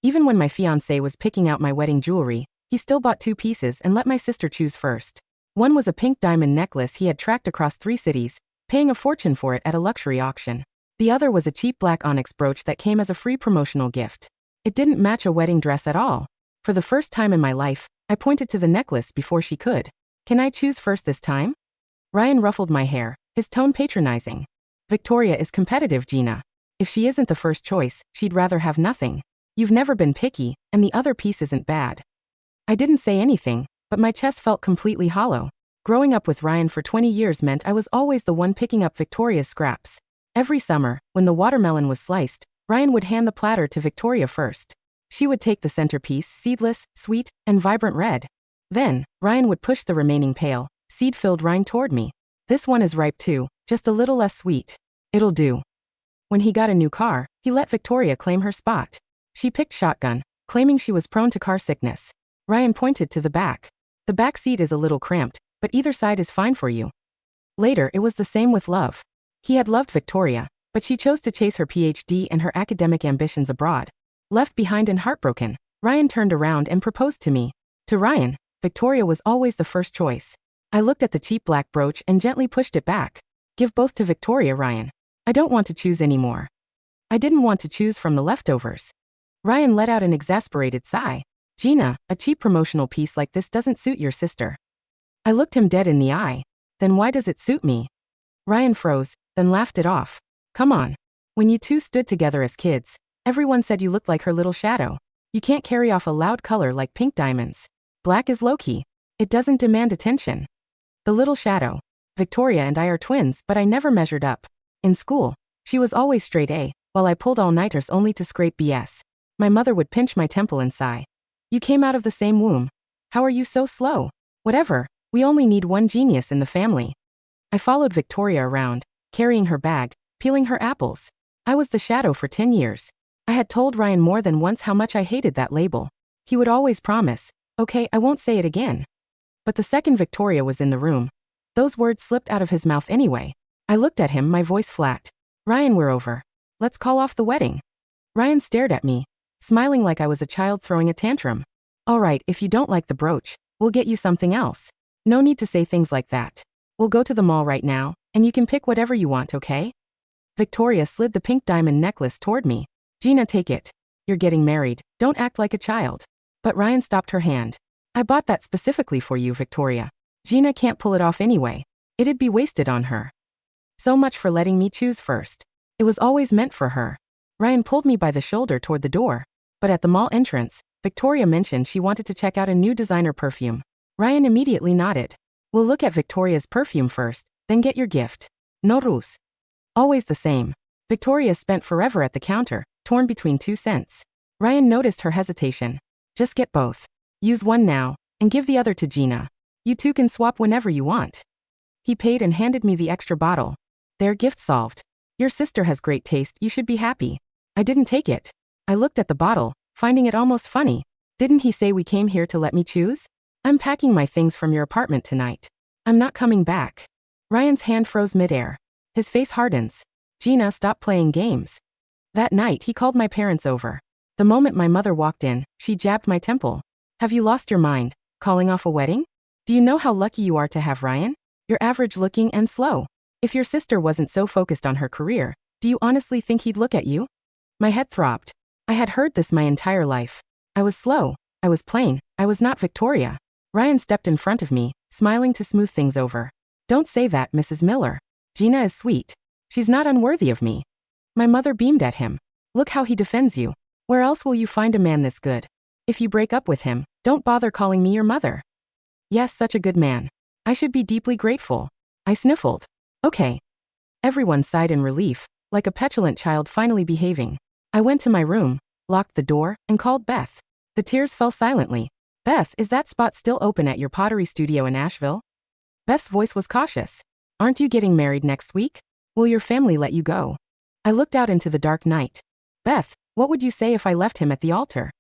Even when my fiancé was picking out my wedding jewelry, he still bought 2 pieces and let my sister choose first. One was a pink diamond necklace he had tracked across 3 cities, paying a fortune for it at a luxury auction. The other was a cheap black onyx brooch that came as a free promotional gift. It didn't match a wedding dress at all. For the first time in my life, I pointed to the necklace before she could. Can I choose first this time? Ryan ruffled my hair, his tone patronizing. Victoria is competitive, Gina. If she isn't the first choice, she'd rather have nothing. You've never been picky, and the other piece isn't bad. I didn't say anything, but my chest felt completely hollow. Growing up with Ryan for 20 years meant I was always the one picking up Victoria's scraps. Every summer, when the watermelon was sliced, Ryan would hand the platter to Victoria first. She would take the centerpiece, seedless, sweet, and vibrant red. Then, Ryan would push the remaining pale, seed-filled rind toward me. This one is ripe too, just a little less sweet. It'll do. When he got a new car, he let Victoria claim her spot. She picked shotgun, claiming she was prone to car sickness. Ryan pointed to the back. The back seat is a little cramped, but either side is fine for you. Later, it was the same with love. He had loved Victoria, but she chose to chase her PhD and her academic ambitions abroad. Left behind and heartbroken, Ryan turned around and proposed to me. To Ryan, Victoria was always the first choice. I looked at the cheap black brooch and gently pushed it back. Give both to Victoria, Ryan. I don't want to choose anymore. I didn't want to choose from the leftovers. Ryan let out an exasperated sigh. Gina, a cheap promotional piece like this doesn't suit your sister. I looked him dead in the eye. Then why does it suit me? Ryan froze, then laughed it off. Come on. When you two stood together as kids, everyone said you looked like her little shadow. You can't carry off a loud color like pink diamonds. Black is low-key. It doesn't demand attention. The little shadow. Victoria and I are twins, but I never measured up. In school, she was always straight A, while I pulled all-nighters only to scrape BS. My mother would pinch my temple and sigh. You came out of the same womb. How are you so slow? Whatever, we only need one genius in the family. I followed Victoria around, carrying her bag, peeling her apples. I was the shadow for 10 years. I had told Ryan more than once how much I hated that label. He would always promise, okay, I won't say it again. But the second Victoria was in the room, those words slipped out of his mouth anyway. I looked at him, my voice flat. Ryan, we're over. Let's call off the wedding. Ryan stared at me, smiling like I was a child throwing a tantrum. All right, if you don't like the brooch, we'll get you something else. No need to say things like that. We'll go to the mall right now, and you can pick whatever you want, okay? Victoria slid the pink diamond necklace toward me. Gina, take it. You're getting married, don't act like a child. But Ryan stopped her hand. I bought that specifically for you, Victoria. Gina can't pull it off anyway. It'd be wasted on her. So much for letting me choose first. It was always meant for her. Ryan pulled me by the shoulder toward the door. But at the mall entrance, Victoria mentioned she wanted to check out a new designer perfume. Ryan immediately nodded. We'll look at Victoria's perfume first, then get your gift. No ruse. Always the same. Victoria spent forever at the counter, torn between 2 cents. Ryan noticed her hesitation. Just get both. Use one now, and give the other to Gina. You two can swap whenever you want. He paid and handed me the extra bottle. Their gift solved. Your sister has great taste, you should be happy. I didn't take it. I looked at the bottle, finding it almost funny. Didn't he say we came here to let me choose? I'm packing my things from your apartment tonight. I'm not coming back. Ryan's hand froze midair. His face hardens. Gina, stop playing games. That night, he called my parents over. The moment my mother walked in, she jabbed my temple. Have you lost your mind, calling off a wedding? Do you know how lucky you are to have Ryan? You're average looking and slow. If your sister wasn't so focused on her career, do you honestly think he'd look at you? My head throbbed. I had heard this my entire life. I was slow. I was plain. I was not Victoria. Ryan stepped in front of me, smiling to smooth things over. Don't say that, Mrs. Miller. Gina is sweet. She's not unworthy of me. My mother beamed at him. Look how he defends you. Where else will you find a man this good? If you break up with him, don't bother calling me your mother. Yes, such a good man. I should be deeply grateful. I sniffled. Okay. Everyone sighed in relief, like a petulant child finally behaving. I went to my room, locked the door, and called Beth. The tears fell silently. Beth, is that spot still open at your pottery studio in Asheville? Beth's voice was cautious. Aren't you getting married next week? Will your family let you go? I looked out into the dark night. Beth, what would you say if I left him at the altar?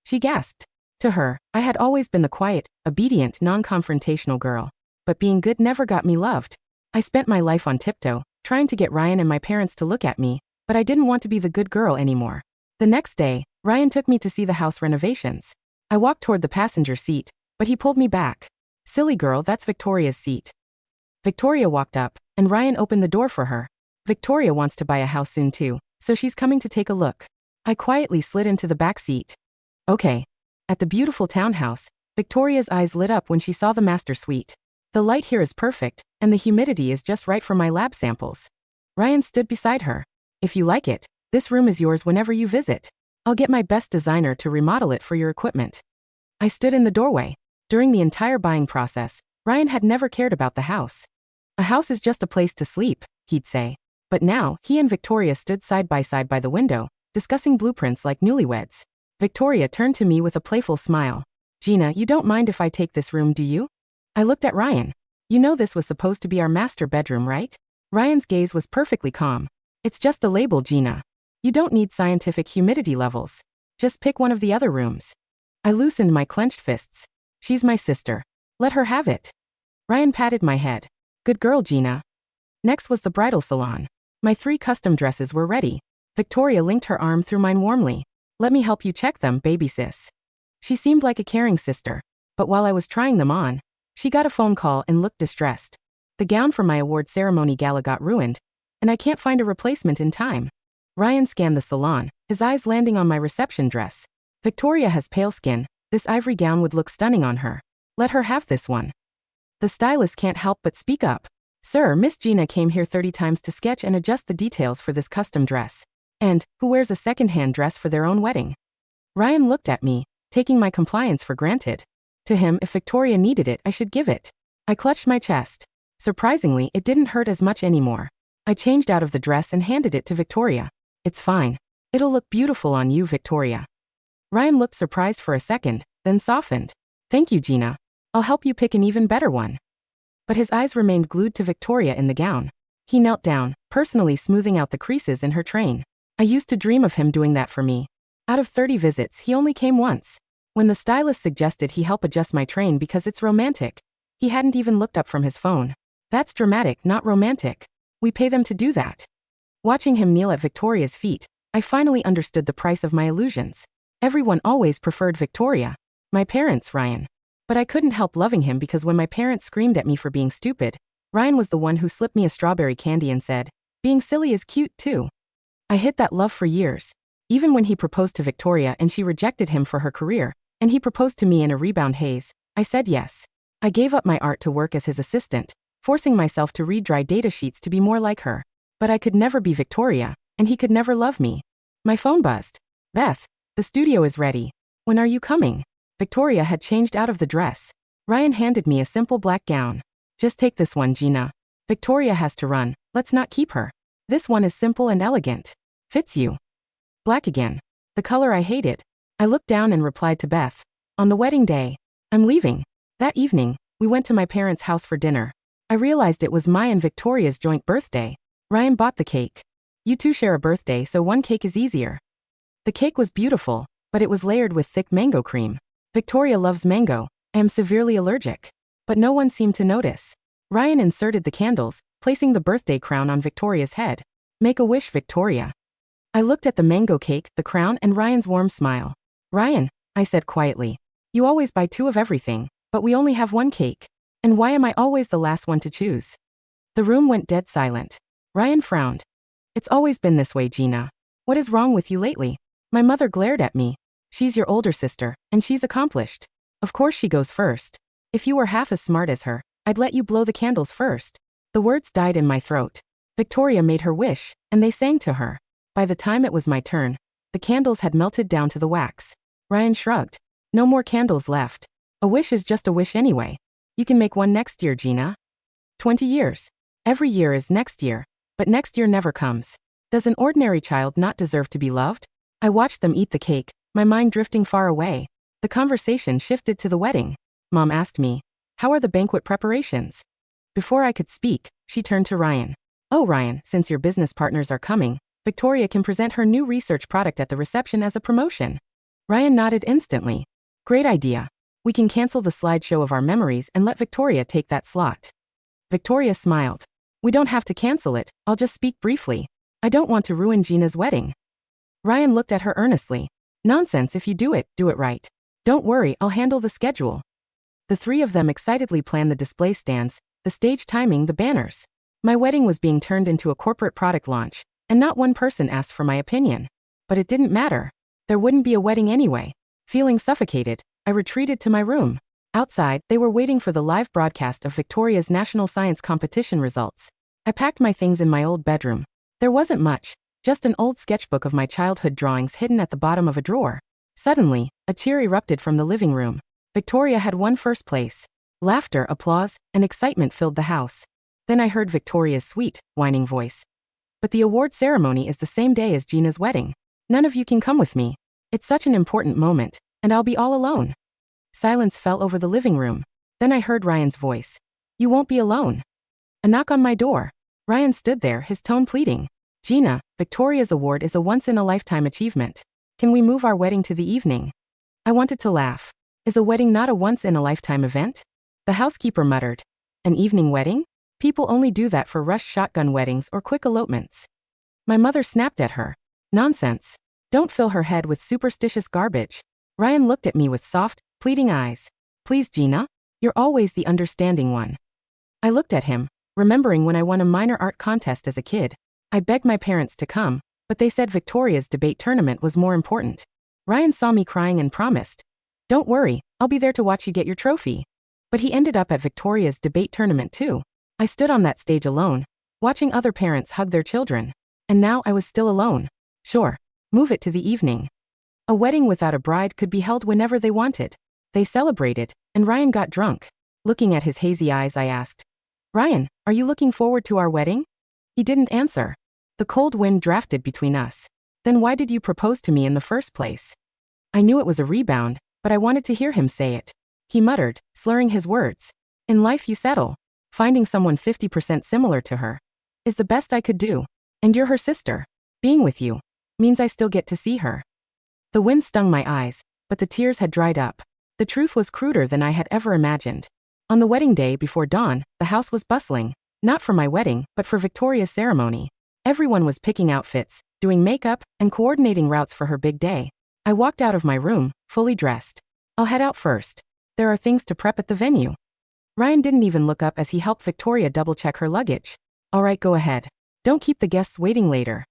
She gasped. To her, I had always been the quiet, obedient, non-confrontational girl. But being good never got me loved. I spent my life on tiptoe, trying to get Ryan and my parents to look at me, but I didn't want to be the good girl anymore. The next day, Ryan took me to see the house renovations. I walked toward the passenger seat, but he pulled me back. Silly girl, that's Victoria's seat. Victoria walked up, and Ryan opened the door for her. Victoria wants to buy a house soon too, so she's coming to take a look. I quietly slid into the back seat. Okay. At the beautiful townhouse, Victoria's eyes lit up when she saw the master suite. The light here is perfect, and the humidity is just right for my lab samples. Ryan stood beside her. If you like it, this room is yours whenever you visit. I'll get my best designer to remodel it for your equipment. I stood in the doorway. During the entire buying process, Ryan had never cared about the house. A house is just a place to sleep, he'd say. But now, he and Victoria stood side by the window, discussing blueprints like newlyweds. Victoria turned to me with a playful smile. Gina, you don't mind if I take this room, do you? I looked at Ryan. You know this was supposed to be our master bedroom, right? Ryan's gaze was perfectly calm. It's just a label, Gina. You don't need scientific humidity levels. Just pick one of the other rooms. I loosened my clenched fists. She's my sister. Let her have it. Ryan patted my head. Good girl, Gina. Next was the bridal salon. My 3 custom dresses were ready. Victoria linked her arm through mine warmly. Let me help you check them, baby sis. She seemed like a caring sister. But while I was trying them on, she got a phone call and looked distressed. The gown for my award ceremony gala got ruined, and I can't find a replacement in time. Ryan scanned the salon, his eyes landing on my reception dress. Victoria has pale skin. This ivory gown would look stunning on her. Let her have this one. The stylist can't help but speak up. Sir, Miss Gina came here 30 times to sketch and adjust the details for this custom dress. And, who wears a second-hand dress for their own wedding? Ryan looked at me, taking my compliance for granted. To him, if Victoria needed it, I should give it. I clutched my chest. Surprisingly, it didn't hurt as much anymore. I changed out of the dress and handed it to Victoria. It's fine. It'll look beautiful on you, Victoria. Ryan looked surprised for a second, then softened. Thank you, Gina. I'll help you pick an even better one. But his eyes remained glued to Victoria in the gown. He knelt down, personally smoothing out the creases in her train. I used to dream of him doing that for me. Out of 30 visits, he only came once. When the stylist suggested he help adjust my train because it's romantic, he hadn't even looked up from his phone. That's dramatic, not romantic. We pay them to do that. Watching him kneel at Victoria's feet, I finally understood the price of my illusions. Everyone always preferred Victoria. My parents, Ryan. But I couldn't help loving him because when my parents screamed at me for being stupid, Ryan was the one who slipped me a strawberry candy and said, being silly is cute too. I hid that love for years. Even when he proposed to Victoria and she rejected him for her career, and he proposed to me in a rebound haze, I said yes. I gave up my art to work as his assistant, forcing myself to read dry data sheets to be more like her. But I could never be Victoria, and he could never love me. My phone buzzed. Beth, the studio is ready. When are you coming? Victoria had changed out of the dress. Ryan handed me a simple black gown. Just take this one, Gina. Victoria has to run. Let's not keep her. This one is simple and elegant. Fits you. Black again. The color I hated. I looked down and replied to Beth. On the wedding day. I'm leaving. That evening, we went to my parents' house for dinner. I realized it was my and Victoria's joint birthday. Ryan bought the cake. You two share a birthday, so one cake is easier. The cake was beautiful, but it was layered with thick mango cream. Victoria loves mango. I am severely allergic. But no one seemed to notice. Ryan inserted the candles, placing the birthday crown on Victoria's head. Make a wish, Victoria. I looked at the mango cake, the crown, and Ryan's warm smile. Ryan, I said quietly. You always buy 2 of everything, but we only have 1 cake. And why am I always the last one to choose? The room went dead silent. Ryan frowned. It's always been this way, Gina. What is wrong with you lately? My mother glared at me. She's your older sister, and she's accomplished. Of course she goes first. If you were half as smart as her, I'd let you blow the candles first. The words died in my throat. Victoria made her wish, and they sang to her. By the time it was my turn, the candles had melted down to the wax. Ryan shrugged. No more candles left. A wish is just a wish anyway. You can make one next year, Gina. 20 years. Every year is next year, but next year never comes. Does an ordinary child not deserve to be loved? I watched them eat the cake, my mind drifting far away. The conversation shifted to the wedding. Mom asked me, how are the banquet preparations? Before I could speak, she turned to Ryan. Oh, Ryan, since your business partners are coming, Victoria can present her new research product at the reception as a promotion. Ryan nodded instantly. Great idea. We can cancel the slideshow of our memories and let Victoria take that slot. Victoria smiled. We don't have to cancel it, I'll just speak briefly. I don't want to ruin Gina's wedding. Ryan looked at her earnestly. Nonsense, if you do it right. Don't worry, I'll handle the schedule. The three of them excitedly planned the display stands, the stage timing, the banners. My wedding was being turned into a corporate product launch, and not one person asked for my opinion. But it didn't matter. There wouldn't be a wedding anyway. Feeling suffocated, I retreated to my room. Outside, they were waiting for the live broadcast of Victoria's national science competition results. I packed my things in my old bedroom. There wasn't much, just an old sketchbook of my childhood drawings hidden at the bottom of a drawer. Suddenly, a cheer erupted from the living room. Victoria had won first place. Laughter, applause, and excitement filled the house. Then I heard Victoria's sweet, whining voice. But the award ceremony is the same day as Gina's wedding. None of you can come with me. It's such an important moment, and I'll be all alone. Silence fell over the living room. Then I heard Ryan's voice. You won't be alone. A knock on my door. Ryan stood there, his tone pleading. Gina, Victoria's award is a once-in-a-lifetime achievement. Can we move our wedding to the evening? I wanted to laugh. Is a wedding not a once-in-a-lifetime event? The housekeeper muttered. An evening wedding? People only do that for rush shotgun weddings or quick elopements. My mother snapped at her. Nonsense. Don't fill her head with superstitious garbage. Ryan looked at me with soft, pleading eyes. Please, Gina? You're always the understanding one. I looked at him, remembering when I won a minor art contest as a kid. I begged my parents to come, but they said Victoria's debate tournament was more important. Ryan saw me crying and promised. Don't worry, I'll be there to watch you get your trophy. But he ended up at Victoria's debate tournament too. I stood on that stage alone, watching other parents hug their children. And now I was still alone. Sure, move it to the evening. A wedding without a bride could be held whenever they wanted. They celebrated, and Ryan got drunk. Looking at his hazy eyes, I asked, Ryan, are you looking forward to our wedding? He didn't answer. The cold wind drafted between us. Then why did you propose to me in the first place? I knew it was a rebound, but I wanted to hear him say it. He muttered, slurring his words. In life you settle. Finding someone 50% similar to her is the best I could do. And you're her sister. Being with you means I still get to see her. The wind stung my eyes, but the tears had dried up. The truth was cruder than I had ever imagined. On the wedding day before dawn, the house was bustling, not for my wedding, but for Victoria's ceremony. Everyone was picking outfits, doing makeup, and coordinating routes for her big day. I walked out of my room, fully dressed. I'll head out first. There are things to prep at the venue. Ryan didn't even look up as he helped Victoria double-check her luggage. All right, go ahead. Don't keep the guests waiting later.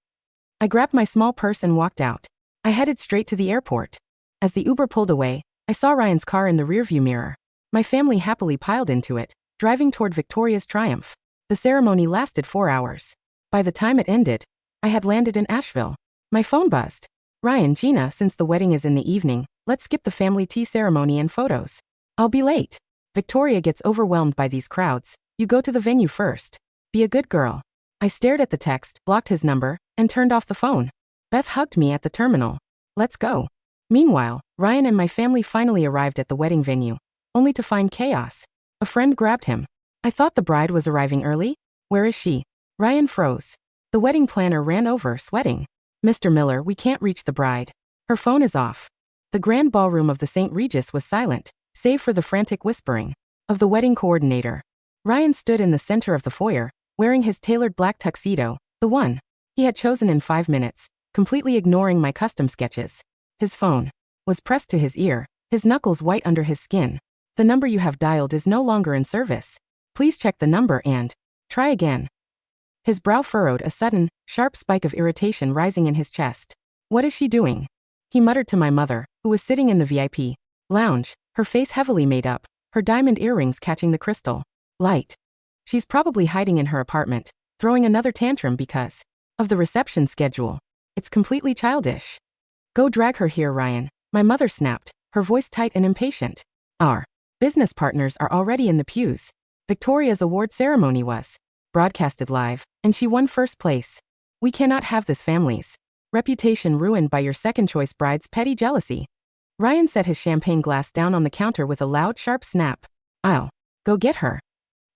I grabbed my small purse and walked out. I headed straight to the airport. As the Uber pulled away, I saw Ryan's car in the rearview mirror. My family happily piled into it, driving toward Victoria's triumph. The ceremony lasted 4 hours. By the time it ended, I had landed in Asheville. My phone buzzed. Ryan, Gina, since the wedding is in the evening, let's skip the family tea ceremony and photos. I'll be late. Victoria gets overwhelmed by these crowds. You go to the venue first. Be a good girl. I stared at the text, blocked his number, and turned off the phone. Beth hugged me at the terminal. Let's go. Meanwhile, Ryan and my family finally arrived at the wedding venue, only to find chaos. A friend grabbed him. I thought the bride was arriving early. Where is she? Ryan froze. The wedding planner ran over, sweating. Mr. Miller, we can't reach the bride. Her phone is off. The grand ballroom of the St. Regis was silent, save for the frantic whispering of the wedding coordinator. Ryan stood in the center of the foyer, wearing his tailored black tuxedo, the one he had chosen in 5 minutes, completely ignoring my custom sketches. His phone was pressed to his ear, his knuckles white under his skin. The number you have dialed is no longer in service. Please check the number and try again. His brow furrowed, a sudden, sharp spike of irritation rising in his chest. What is she doing? He muttered to my mother, who was sitting in the VIP lounge, her face heavily made up, her diamond earrings catching the crystal light. She's probably hiding in her apartment, throwing another tantrum because of the reception schedule. It's completely childish. Go drag her here, Ryan, my mother snapped, her voice tight and impatient. Our business partners are already in the pews. Victoria's award ceremony was broadcasted live, and she won first place. We cannot have this family's reputation ruined by your second-choice bride's petty jealousy. Ryan set his champagne glass down on the counter with a loud, sharp snap. I'll go get her.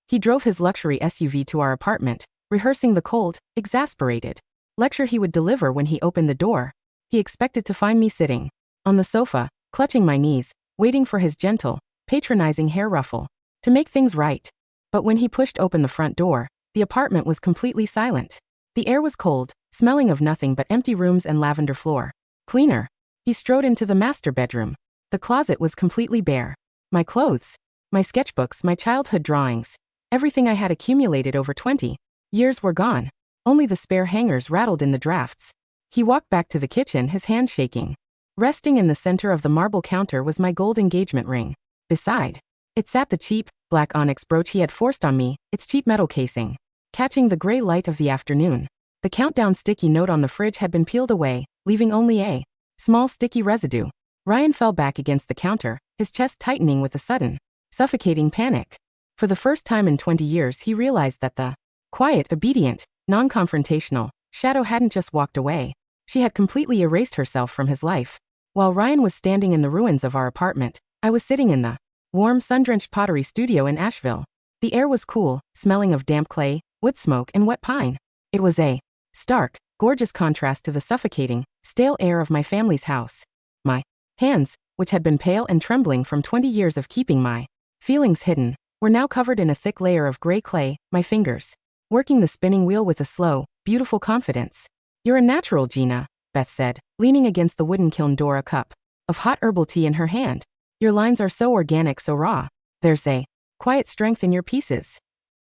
He drove his luxury SUV to our apartment, rehearsing the cold, exasperated lecture he would deliver when he opened the door. He expected to find me sitting on the sofa, clutching my knees, waiting for his gentle, patronizing hair ruffle to make things right. But when he pushed open the front door, the apartment was completely silent. The air was cold, smelling of nothing but empty rooms and lavender floor. Cleaner He strode into the master bedroom. The closet was completely bare. My clothes, my sketchbooks, my childhood drawings, everything I had accumulated over 20 years were gone. Only the spare hangers rattled in the drafts. He walked back to the kitchen, his hand shaking. Resting in the center of the marble counter was my gold engagement ring. Beside it sat the cheap, black onyx brooch he had forced on me, its cheap metal casing catching the gray light of the afternoon. The countdown sticky note on the fridge had been peeled away, leaving only a small sticky residue. Ryan fell back against the counter, his chest tightening with a sudden, suffocating panic. For the first time in 20 years he realized that the quiet, obedient, non-confrontational shadow hadn't just walked away. She had completely erased herself from his life. While Ryan was standing in the ruins of our apartment, I was sitting in the warm, sun-drenched pottery studio in Asheville. The air was cool, smelling of damp clay, wood smoke, and wet pine. It was a stark, gorgeous contrast to the suffocating, stale air of my family's house. My hands, which had been pale and trembling from 20 years of keeping my feelings hidden, were now covered in a thick layer of gray clay, my fingers working the spinning wheel with a slow, beautiful confidence. "You're a natural, Gina," Beth said, leaning against the wooden kiln door, a cup of hot herbal tea in her hand. "Your lines are so organic, so raw. There's a quiet strength in your pieces."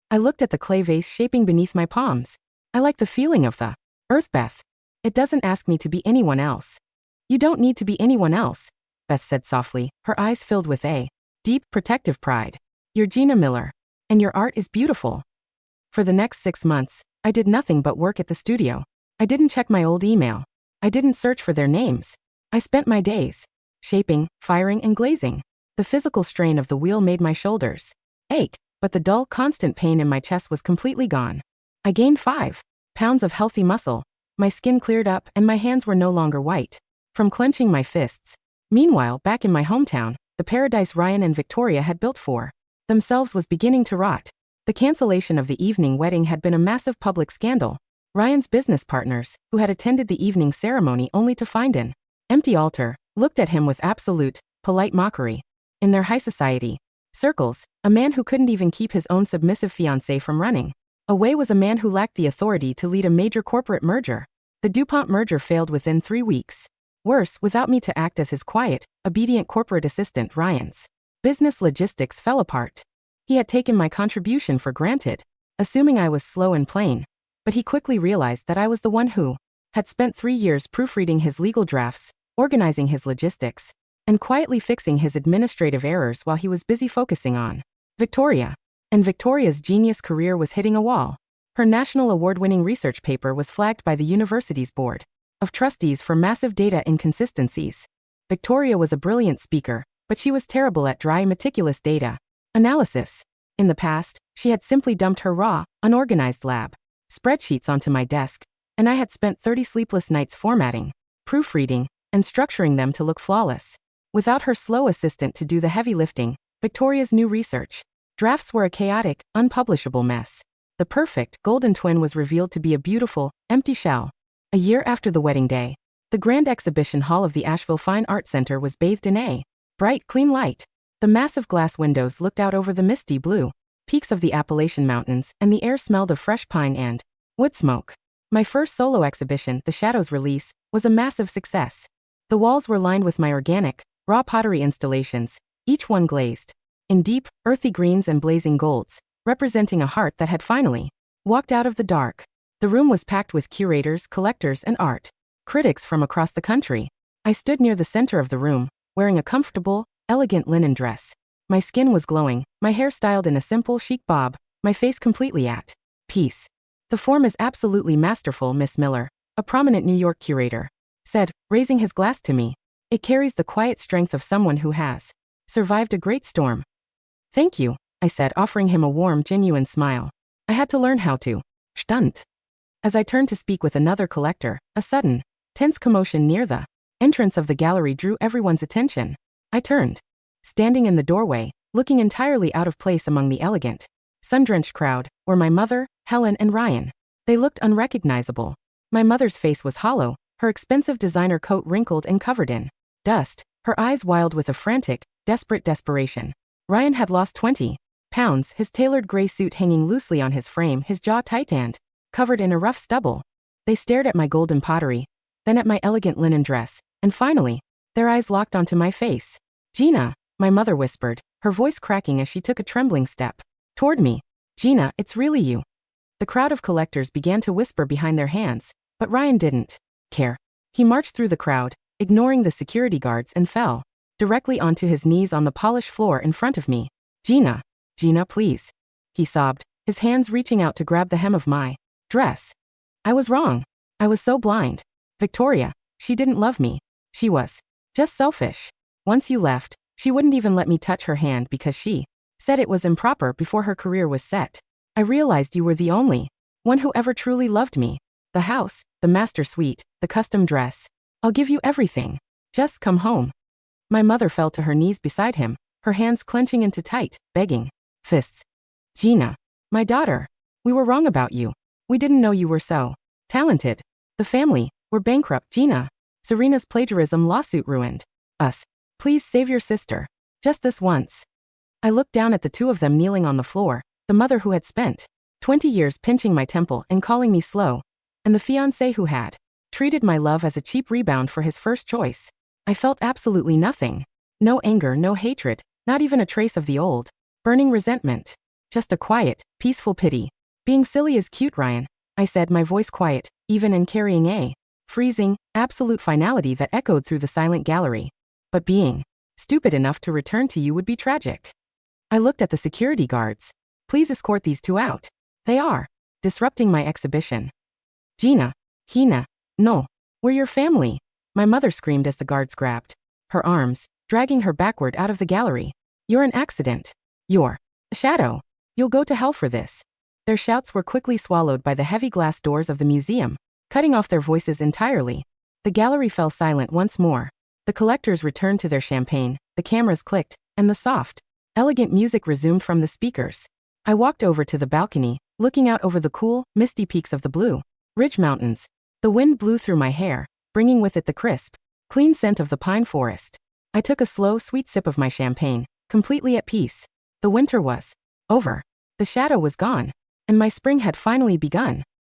I looked at the clay vase shaping beneath my palms. "I like the feeling of the earth, Beth. It doesn't ask me to be anyone else." "You don't need to be anyone else," Beth said softly, her eyes filled with a deep, protective pride. "You're Gina Miller, and your art is beautiful." For the next 6 months, I did nothing but work at the studio. I didn't check my old email. I didn't search for their names. I spent my days shaping, firing, and glazing. The physical strain of the wheel made my shoulders ache, but the dull, constant pain in my chest was completely gone. I gained 5 pounds of healthy muscle. My skin cleared up, and my hands were no longer white from clenching my fists. Meanwhile, back in my hometown, the paradise Ryan and Victoria had built for themselves was beginning to rot. The cancellation of the evening wedding had been a massive public scandal. Ryan's business partners, who had attended the evening ceremony only to find an empty altar, looked at him with absolute, polite mockery. In their high society circles, a man who couldn't even keep his own submissive fiancé from running away was a man who lacked the authority to lead a major corporate merger. The DuPont merger failed within 3 weeks. Worse, without me to act as his quiet, obedient corporate assistant, Ryan's business logistics fell apart. He had taken my contribution for granted, assuming I was slow and plain. But he quickly realized that I was the one who had spent 3 years proofreading his legal drafts, organizing his logistics, and quietly fixing his administrative errors while he was busy focusing on Victoria. And Victoria's genius career was hitting a wall. Her national award-winning research paper was flagged by the university's board of trustees for massive data inconsistencies. Victoria was a brilliant speaker, but she was terrible at dry, meticulous data analysis. In the past, she had simply dumped her raw, unorganized lab spreadsheets onto my desk, and I had spent 30 sleepless nights formatting, proofreading, and structuring them to look flawless. Without her slow assistant to do the heavy lifting, Victoria's new research drafts were a chaotic, unpublishable mess. The perfect, golden twin was revealed to be a beautiful, empty shell. A year after the wedding day, the grand exhibition hall of the Asheville Fine Arts Center was bathed in a bright, clean light. The massive glass windows looked out over the misty blue peaks of the Appalachian Mountains, and the air smelled of fresh pine and wood smoke. My first solo exhibition, The Shadows Release, was a massive success. The walls were lined with my organic, raw pottery installations, each one glazed in deep, earthy greens and blazing golds, representing a heart that had finally walked out of the dark. The room was packed with curators, collectors, and art critics from across the country. I stood near the center of the room, wearing a comfortable, elegant linen dress. My skin was glowing, my hair styled in a simple, chic bob, my face completely at peace. "The form is absolutely masterful, Miss Miller," a prominent New York curator said, raising his glass to me. "It carries the quiet strength of someone who has survived a great storm." "Thank you," I said, offering him a warm, genuine smile. I had to learn how to stunt. As I turned to speak with another collector, a sudden, tense commotion near the entrance of the gallery drew everyone's attention. I turned. Standing in the doorway, looking entirely out of place among the elegant, sun-drenched crowd, were my mother, Helen, and Ryan. They looked unrecognizable. My mother's face was hollow, her expensive designer coat wrinkled and covered in dust, her eyes wild with a frantic, desperate desperation. Ryan had lost 20 pounds, his tailored gray suit hanging loosely on his frame, his jaw tight and covered in a rough stubble. They stared at my golden pottery, then at my elegant linen dress, And finally, their eyes locked onto my face. Gina, my mother whispered, her voice cracking as she took a trembling step toward me. Gina, it's really you. The crowd of collectors began to whisper behind their hands, but Ryan didn't care. He marched through the crowd, ignoring the security guards, and fell directly onto his knees on the polished floor in front of me. Gina, please, he sobbed, his hands reaching out to grab the hem of my dress. I was wrong. I was so blind. Victoria, she didn't love me. She was just selfish. Once you left, she wouldn't even let me touch her hand because she said it was improper before her career was set. I realized you were the only one who ever truly loved me. The house, the master suite, the custom dress. I'll give you everything. Just come home. My mother fell to her knees beside him, her hands clenching into tight, begging fists. Gina, my daughter, we were wrong about you. We didn't know you were so talented. The family, we're bankrupt. Gina, Serena's plagiarism lawsuit ruined us. Please save your sister. Just this once. I looked down at the two of them kneeling on the floor, the mother who had spent 20 years pinching my temple and calling me slow, and the fiancé who had treated my love as a cheap rebound for his first choice. I felt absolutely nothing. No anger, no hatred, not even a trace of the old burning resentment. Just a quiet, peaceful pity. Being silly is cute, Ryan, I said, my voice quiet, even and carrying a freezing, absolute finality that echoed through the silent gallery. But being stupid enough to return to you would be tragic. I looked at the security guards. Please escort these two out. They are disrupting my exhibition. Gina, Hina, no, we're your family, my mother screamed as the guards grabbed her arms, dragging her backward out of the gallery. You're an accident. You're a shadow. You'll go to hell for this. Their shouts were quickly swallowed by the heavy glass doors of the museum, cutting off their voices entirely. The gallery fell silent once more. The collectors returned to their champagne, the cameras clicked, and the soft, elegant music resumed from the speakers. I walked over to the balcony, looking out over the cool, misty peaks of the Blue Ridge Mountains. The wind blew through my hair, bringing with it the crisp, clean scent of the pine forest. I took a slow, sweet sip of my champagne, completely at peace. The winter was over. The shadow was gone, and my spring had finally begun.